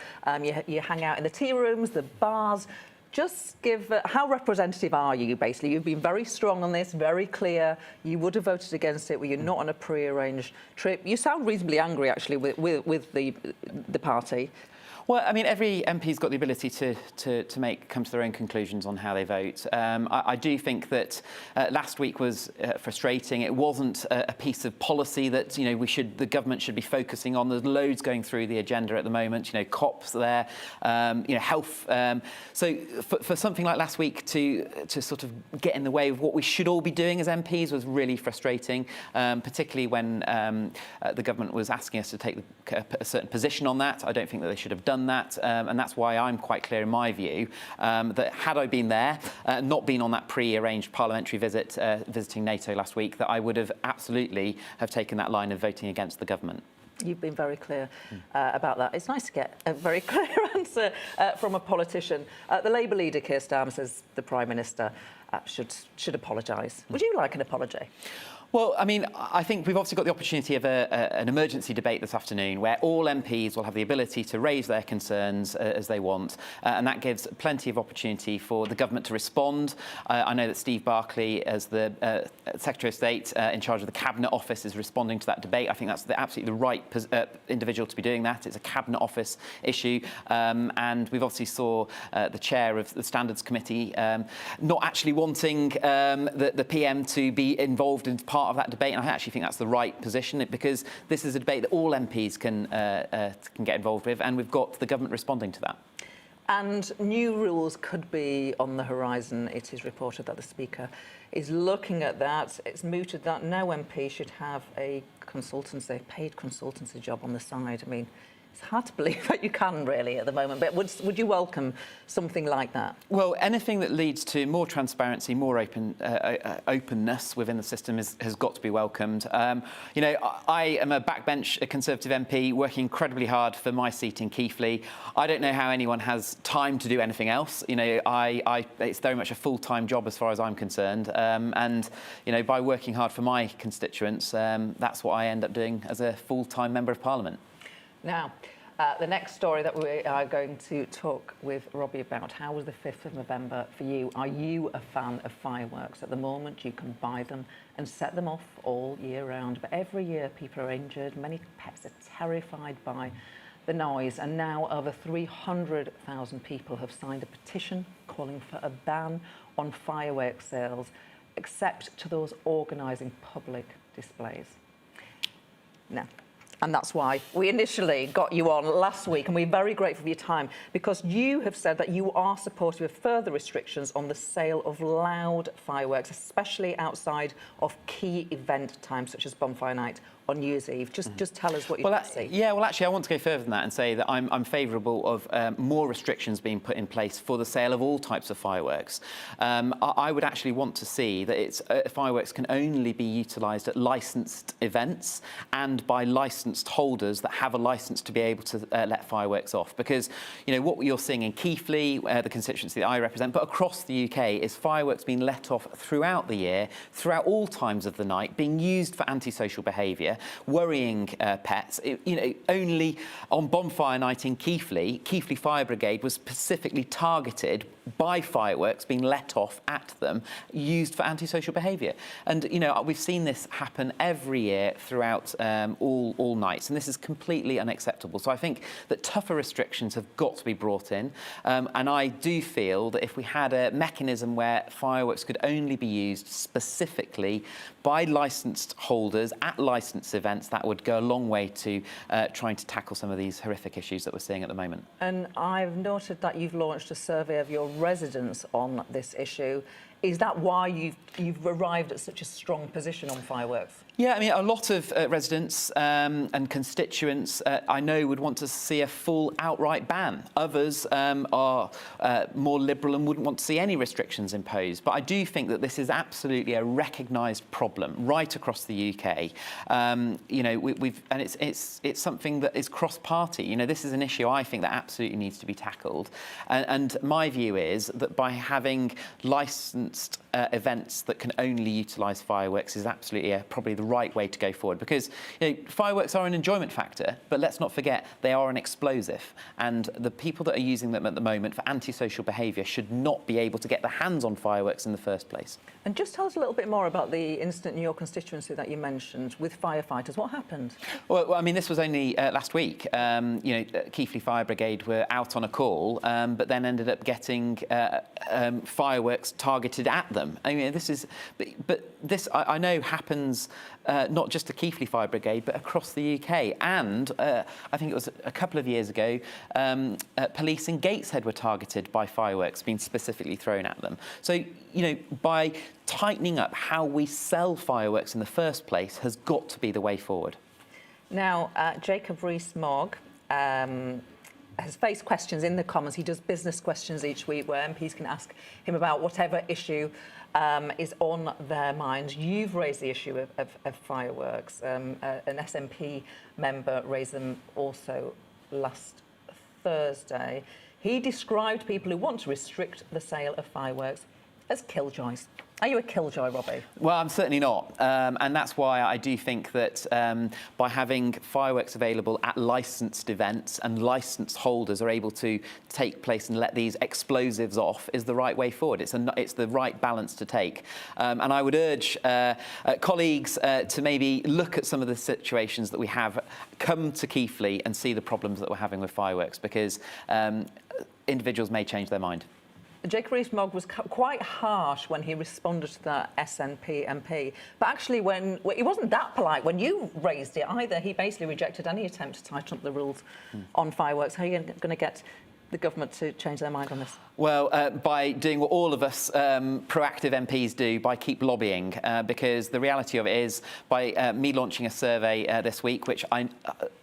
you hang out in the tea rooms, the bars. Just give, how representative are you, basically? You've been very strong on this, very clear. You would have voted against it, were you not on a pre-arranged trip? You sound reasonably angry, actually, with the party. Well, I mean, every MP's got the ability to come to their own conclusions on how they vote. I do think that last week was frustrating. It wasn't a piece of policy that the government should be focusing on. There's loads going through the agenda at the moment. COPs there, health. So for something like last week to sort of get in the way of what we should all be doing as MPs was really frustrating, particularly when the government was asking us to take a certain position on that. I don't think that they should have done that, and that's why I'm quite clear in my view that had I been there, not been on that pre-arranged parliamentary visit, visiting NATO last week, that I would have absolutely have taken that line of voting against the government. You've been very clear about that. It's nice to get a very clear answer from a politician. The Labour leader, Keir Starmer, says the Prime Minister should apologise. Would you like an apology? Well, I mean, I think we've obviously got the opportunity of an emergency debate this afternoon where all MPs will have the ability to raise their concerns as they want, and that gives plenty of opportunity for the government to respond. I know that Steve Barclay, as the Secretary of State in charge of the Cabinet Office, is responding to that debate. I think that's absolutely the right individual to be doing that. It's a Cabinet Office issue, and we've obviously saw the chair of the Standards Committee not actually wanting the PM to be involved in part of that debate, and I actually think that's the right position, because this is a debate that all MPs can get involved with, and we've got the government responding to that. And new rules could be on the horizon. It is reported that the Speaker is looking at that. It's mooted that no MP should have a paid consultancy job on the side. I mean, it's hard to believe that you can, really, at the moment. But would you welcome something like that? Well, anything that leads to more transparency, more openness within the system has got to be welcomed. I am a backbench Conservative MP working incredibly hard for my seat in Keighley. I don't know how anyone has time to do anything else. It's very much a full-time job as far as I'm concerned. And by working hard for my constituents, that's what I end up doing as a full-time Member of Parliament. Now, the next story that we are going to talk with Robbie about, how was the 5th of November for you? Are you a fan of fireworks? At the moment, you can buy them and set them off all year round, but every year people are injured. Many pets are terrified by the noise, and now over 300,000 people have signed a petition calling for a ban on fireworks sales, except to those organising public displays. Now, and that's why we initially got you on last week, and we're very grateful for your time, because you have said that you are supportive of further restrictions on the sale of loud fireworks, especially outside of key event times, such as Bonfire Night on New Year's Eve. Just tell us what you see. Yeah, well, actually, I want to go further than that and say that I'm favourable of more restrictions being put in place for the sale of all types of fireworks. I would actually want to see that fireworks can only be utilised at licensed events and by licensed holders that have a licence to be able to let fireworks off. Because, what you're seeing in Keighley, the constituency that I represent, but across the UK, is fireworks being let off throughout the year, throughout all times of the night, being used for antisocial behaviour, worrying pets. Only on Bonfire Night in Keighley Fire Brigade was specifically targeted by fireworks being let off at them, used for antisocial behaviour. And, we've seen this happen every year throughout all nights, and this is completely unacceptable. So I think that tougher restrictions have got to be brought in, and I do feel that if we had a mechanism where fireworks could only be used specifically by licensed holders at licensed events, that would go a long way to trying to tackle some of these horrific issues that we're seeing at the moment. And I've noted that you've launched a survey of your residents on this issue. Is that why you've arrived at such a strong position on fireworks? Yeah, I mean, a lot of residents and constituents I know would want to see a full outright ban. Others are more liberal and wouldn't want to see any restrictions imposed. But I do think that this is absolutely a recognised problem right across the UK. And it's something that is cross-party. This is an issue I think that absolutely needs to be tackled. And my view is that by having licensed against events that can only utilise fireworks is absolutely probably the right way to go forward, because fireworks are an enjoyment factor, but let's not forget they are an explosive, and the people that are using them at the moment for antisocial behaviour should not be able to get their hands on fireworks in the first place. And just tell us a little bit more about the incident in your constituency that you mentioned with firefighters. What happened? Well, I mean, this was only last week. Keighley Fire Brigade were out on a call, but then ended up getting fireworks targeted at them. I mean, but this I know happens not just to Keighley Fire Brigade, but across the UK. And I think it was a couple of years ago, police in Gateshead were targeted by fireworks being specifically thrown at them. So, by tightening up how we sell fireworks in the first place has got to be the way forward. Now, Jacob Rees-Mogg has faced questions in the Commons. He does business questions each week where MPs can ask him about whatever issue is on their mind. You've raised the issue of fireworks. An SNP member raised them also last Thursday. He described people who want to restrict the sale of fireworks as killjoys. Are you a killjoy, Robbie? Well, I'm certainly not. And that's why I do think that by having fireworks available at licensed events and licensed holders are able to take place and let these explosives off is the right way forward. It's the right balance to take. And I would urge colleagues to maybe look at some of the situations that we have, come to Keighley and see the problems that we're having with fireworks, because individuals may change their mind. Jacob Rees-Mogg was quite harsh when he responded to that SNP MP. But actually, he wasn't that polite when you raised it either. He basically rejected any attempt to tighten up the rules on fireworks. How are you going to get the government to change their mind on this? Well, by doing what all of us proactive MPs do, by keep lobbying, because the reality of it is, by me launching a survey this week, which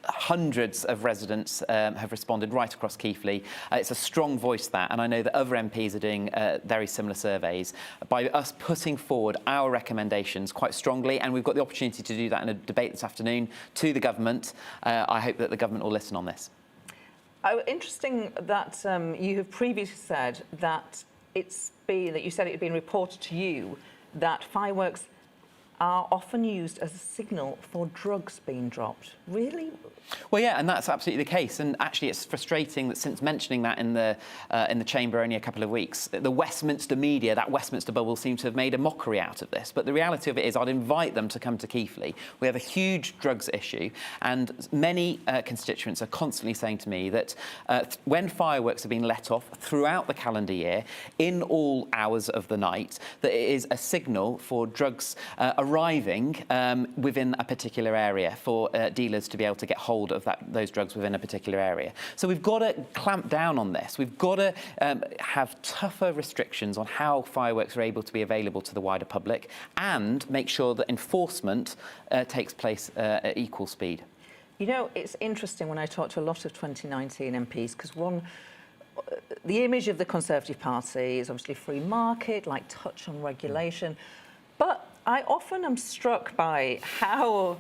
hundreds of residents have responded right across Keighley, it's a strong voice, that, and I know that other MPs are doing very similar surveys. By us putting forward our recommendations quite strongly, and we've got the opportunity to do that in a debate this afternoon to the government, I hope that the government will listen on this. Oh, interesting that you have previously said that it had been reported to you that fireworks are often used as a signal for drugs being dropped. Really? Well, yeah, and that's absolutely the case. And actually, it's frustrating that since mentioning that in the chamber only a couple of weeks, the Westminster media, that Westminster bubble, seem to have made a mockery out of this. But the reality of it is, I'd invite them to come to Keighley. We have a huge drugs issue, and many constituents are constantly saying to me that when fireworks are being let off throughout the calendar year, in all hours of the night, that it is a signal for drugs arriving within a particular area, for dealers to be able to get hold of those drugs within a particular area. So we've got to clamp down on this. We've got to have tougher restrictions on how fireworks are able to be available to the wider public, and make sure that enforcement takes place at equal speed. You know, it's interesting when I talk to a lot of 2019 MPs, because the image of the Conservative Party is obviously free market, like touch on regulation, but I often am struck by how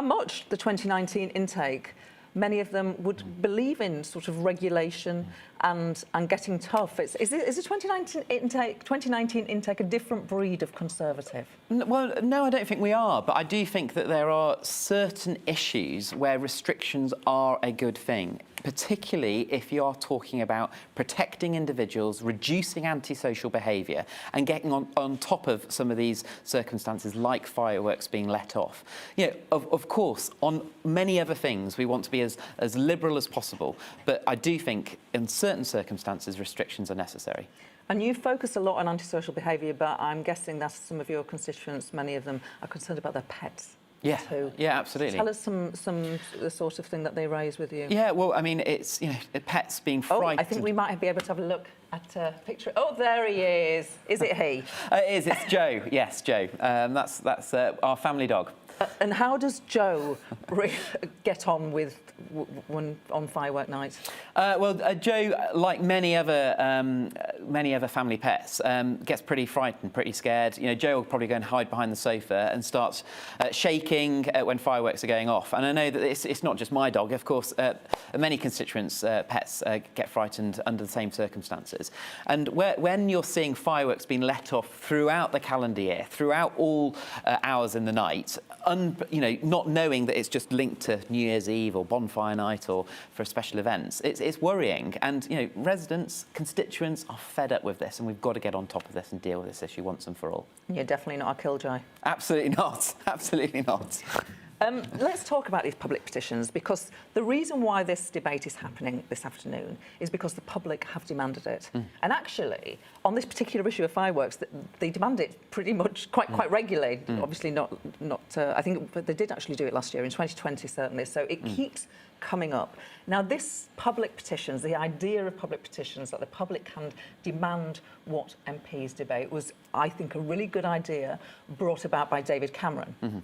much the 2019 intake, many of them would believe in sort of regulation and getting tough. Is the 2019 intake a different breed of Conservative? Well, no, I don't think we are. But I do think that there are certain issues where restrictions are a good thing, particularly if you are talking about protecting individuals, reducing antisocial behaviour, and getting on top of some of these circumstances like fireworks being let off. You know, of course, on many other things, we want to be as liberal as possible. But I do think in certain circumstances, restrictions are necessary. And you focus a lot on antisocial behaviour, but I'm guessing that some of your constituents, many of them, are concerned about their pets. Yeah, too. Yeah, absolutely. Tell us the sort of thing that they raise with you. Yeah, well, I mean, it's, pets being frightened. Oh, I think we might be able to have a look at a picture. Oh, there he is. Is it he? It is. It's Joe. Yes, Joe. That's our family dog. And how does Joe get on with on firework night? Joe, like many other family pets, gets pretty frightened, pretty scared. You know, Joe will probably go and hide behind the sofa and starts shaking when fireworks are going off. And I know that it's not just my dog. Of course, many constituents' pets get frightened under the same circumstances. And when you're seeing fireworks being let off throughout the calendar year, throughout all hours in the night, not knowing that it's just linked to New Year's Eve or bonfire night or for special events, it's worrying. And residents, constituents are fed up with this, and we've got to get on top of this and deal with this issue once and for all. You're definitely not a killjoy. Absolutely not. Absolutely not. Let's talk about these public petitions, because the reason why this debate is happening this afternoon is because the public have demanded it. And actually, on this particular issue of fireworks, they demand it pretty much quite regularly. Obviously not. I think they did actually do it last year in 2020, certainly. So it keeps coming up. Now, this public petitions, the idea of public petitions that the public can demand what MPs debate, was, I think, a really good idea brought about by David Cameron.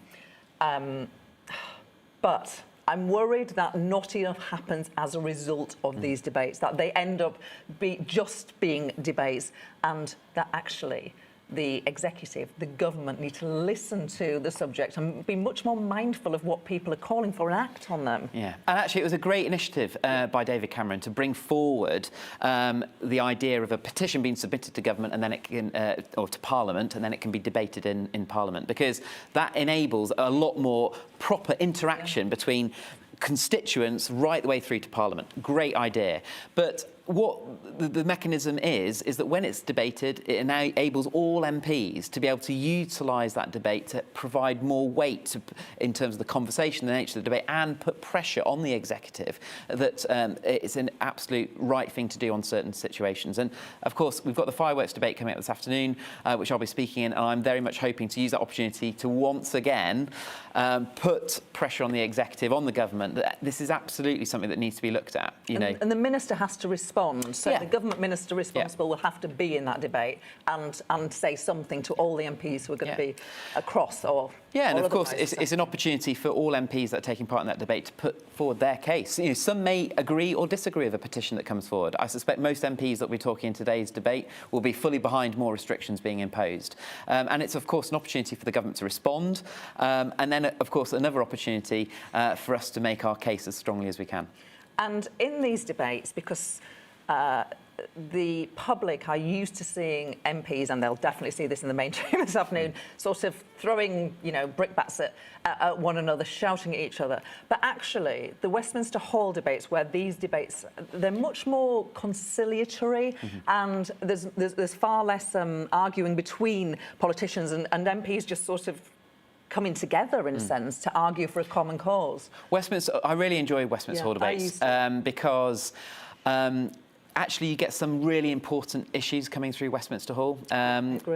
But I'm worried that not enough happens as a result of these debates, that they end up just being debates, and that actually the executive, the government, need to listen to the subject and be much more mindful of what people are calling for and act on them. Yeah, and actually it was a great initiative by David Cameron to bring forward the idea of a petition being submitted to government and then it can, or to Parliament, and then it can be debated in Parliament, because that enables a lot more proper interaction between constituents right the way through to Parliament. Great idea. But what the mechanism is that when it's debated, it enables all MPs to be able to utilise that debate to provide more weight in terms of the conversation, the nature of the debate, and put pressure on the executive that it's an absolute right thing to do on certain situations. And of course, we've got the fireworks debate coming up this afternoon, which I'll be speaking in, and I'm very much hoping to use that opportunity to once again put pressure on the executive, on the government, that this is absolutely something that needs to be looked at. And the minister has to respond. So the government minister responsible will have to be in that debate and say something to all the MPs who are going to be across or... Yeah, and of course, it's an opportunity for all MPs that are taking part in that debate to put forward their case. Some may agree or disagree with a petition that comes forward. I suspect most MPs that we're talking in today's debate will be fully behind more restrictions being imposed. And it's, of course, an opportunity for the government to respond. And then, of course, another opportunity for us to make our case as strongly as we can. And in these debates, because the public are used to seeing MPs, and they'll definitely see this in the mainstream this afternoon, sort of throwing, brickbats at one another, shouting at each other. But actually, the Westminster Hall debates, where these debates, they're much more conciliatory, and there's far less arguing between politicians, and MPs just sort of coming together, in a sense, to argue for a common cause. I really enjoy Westminster Hall debates because actually you get some really important issues coming through Westminster Hall,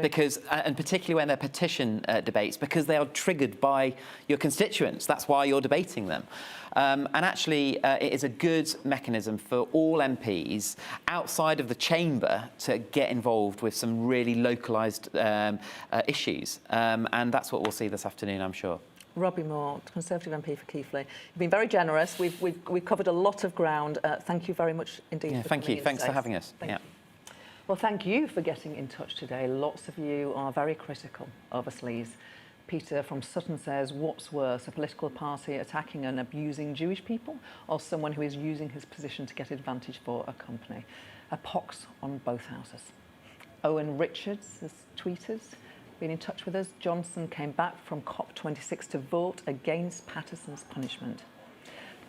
because, and particularly when they're petition debates, because they are triggered by your constituents. That's why you're debating them. And actually, it is a good mechanism for all MPs outside of the chamber to get involved with some really localised issues. And that's what we'll see this afternoon, I'm sure. Robbie Moore, Conservative MP for Keighley. You've been very generous. We've covered a lot of ground. Thank you very much indeed for thank you. coming in Thanks today. for having us. Well, thank you for getting in touch today. Lots of you are very critical of a sleaze. Peter from Sutton says, what's worse, a political party attacking and abusing Jewish people, or someone who is using his position to get advantage for a company? A pox on both houses. Owen Richards has tweeted, been in touch with us. Johnson came back from COP26 to vote against Patterson's punishment.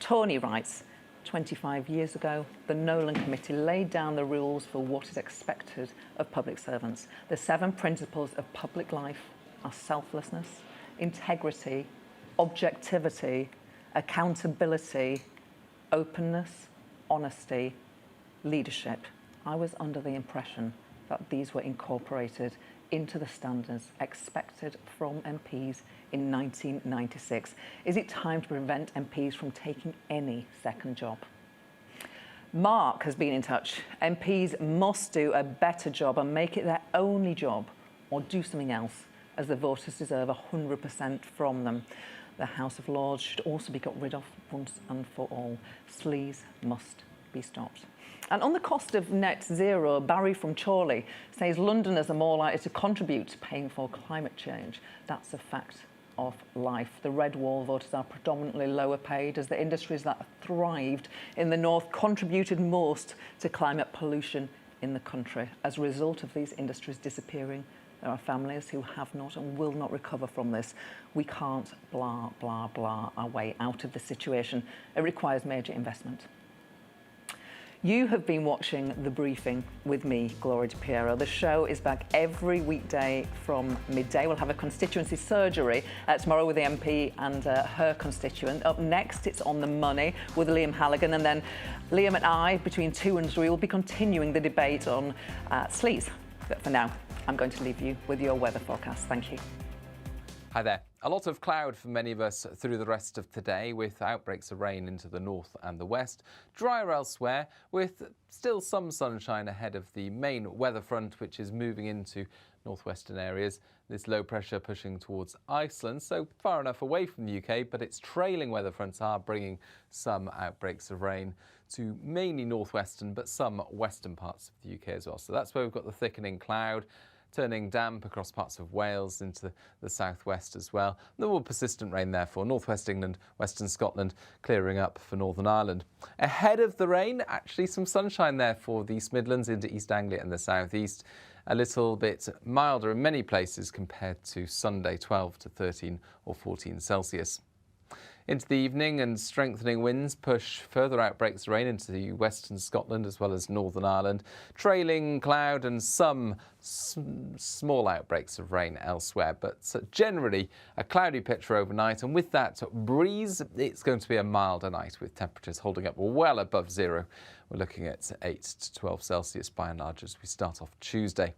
Tony writes, 25 years ago, the Nolan Committee laid down the rules for what is expected of public servants. The 7 principles of public life are selflessness, integrity, objectivity, accountability, openness, honesty, leadership. I was under the impression that these were incorporated into the standards expected from MPs in 1996. Is it time to prevent MPs from taking any second job? Mark has been in touch. MPs must do a better job and make it their only job, or do something else as the voters deserve 100% from them. The House of Lords should also be got rid of once and for all. Sleaze must be stopped. And on the cost of net zero, Barry from Chorley says Londoners are more likely to contribute to paying for climate change. That's a fact of life. The Red Wall voters are predominantly lower paid, as the industries that thrived in the north contributed most to climate pollution in the country. As a result of these industries disappearing, there are families who have not and will not recover from this. We can't blah, blah, blah our way out of the situation. It requires major investment. You have been watching The Briefing with me, Gloria De Piero. The show is back every weekday from midday. We'll have a constituency surgery tomorrow with the MP and her constituent. Up next, it's On the Money with Liam Halligan. And then Liam and I, between 2 and 3, will be continuing the debate on sleaze. But for now, I'm going to leave you with your weather forecast. Thank you. Hi there. A lot of cloud for many of us through the rest of today, with outbreaks of rain into the north and the west. Drier elsewhere, with still some sunshine ahead of the main weather front, which is moving into northwestern areas. This low pressure pushing towards Iceland, so far enough away from the UK, but its trailing weather fronts are bringing some outbreaks of rain to mainly northwestern, but some western parts of the UK as well. So that's where we've got the thickening cloud, turning damp across parts of Wales into the southwest as well. The more persistent rain, therefore, northwest England, western Scotland, clearing up for Northern Ireland. Ahead of the rain, actually some sunshine there for the East Midlands into East Anglia and the southeast. A little bit milder in many places compared to Sunday, 12 to 13 or 14 Celsius. Into the evening, and strengthening winds push further outbreaks of rain into western Scotland as well as Northern Ireland. Trailing cloud and some small outbreaks of rain elsewhere, but generally a cloudy picture overnight, and with that breeze, it's going to be a milder night with temperatures holding up well above zero. We're looking at 8 to 12 Celsius by and large as we start off Tuesday.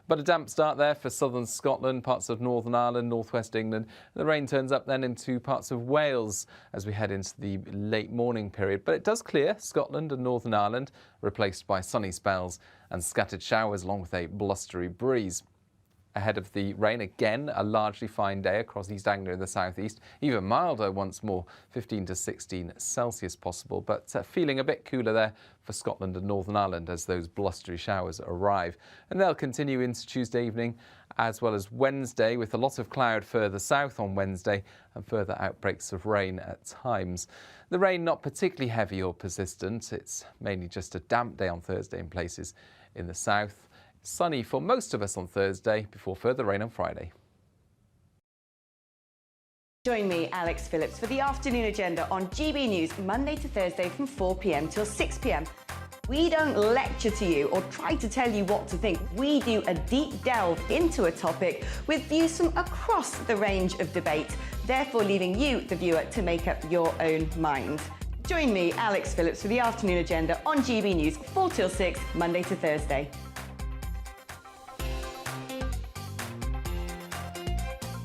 But a damp start there for southern Scotland, parts of Northern Ireland, northwest England. The rain turns up then into parts of Wales as we head into the late morning period. But it does clear Scotland and Northern Ireland, replaced by sunny spells and scattered showers along with a blustery breeze. Ahead of the rain, again, a largely fine day across East Anglia in the southeast. Even milder once more, 15 to 16 Celsius possible, but feeling a bit cooler there for Scotland and Northern Ireland as those blustery showers arrive. And they'll continue into Tuesday evening as well as Wednesday, with a lot of cloud further south on Wednesday and further outbreaks of rain at times. The rain not particularly heavy or persistent. It's mainly just a damp day on Thursday in places in the south. Sunny for most of us on Thursday before further rain on Friday. Join me, Alex Phillips, for the afternoon agenda on GB News, Monday to Thursday from 4 p.m. till 6 p.m. We don't lecture to you or try to tell you what to think. We do a deep delve into a topic with views from across the range of debate, therefore leaving you, the viewer, to make up your own mind. Join me, Alex Phillips, for the afternoon agenda on GB News, 4 till 6, Monday to Thursday.